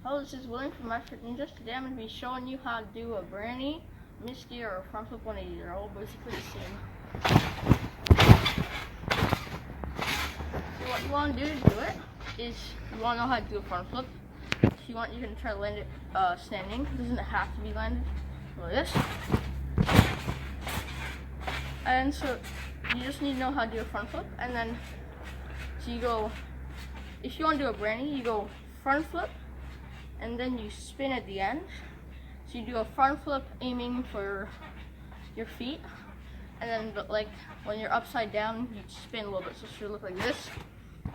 Hello, this is William from MyFavorite Ninjas. Today I'm going to be showing you how to do a Brany Misty or a front flip 180. They're all basically the same. So what you want to do to do it is you want to know how to do a front flip. So you can try to land it standing. It doesn't have to be landed like this. And so you just need to know how to do a front flip. And then so you go, if you want to do a Brany, you go front flip. And then you spin at the end. So you do a front flip aiming for your feet, and then but like when you're upside down, you spin a little bit. So it should look like this.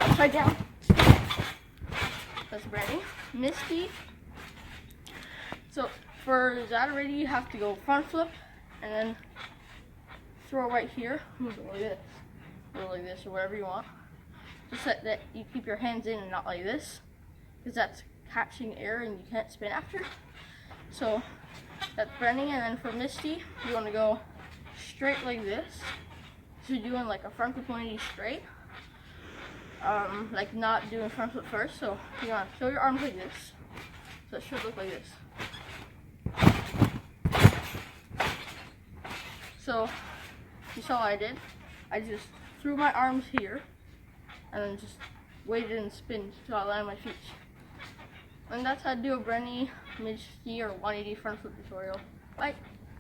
Upside down. That's Brany Misty. So for that already, you have to go front flip and then throw right here. Go like this, or like this, or whatever you want. Just that you keep your hands in and not like this, because that's catching air and you can't spin after. So that's Brany. And then for Misty, you want to go straight like this. So you're doing like a front flip 180 straight, like not doing front flip first. So you want to show your arms like this, so it should look like this. So you saw what I did. I just threw my arms here and then just waited and spin till I land my feet. And that's how to do a Brany Misty or 180 front flip tutorial. Bye.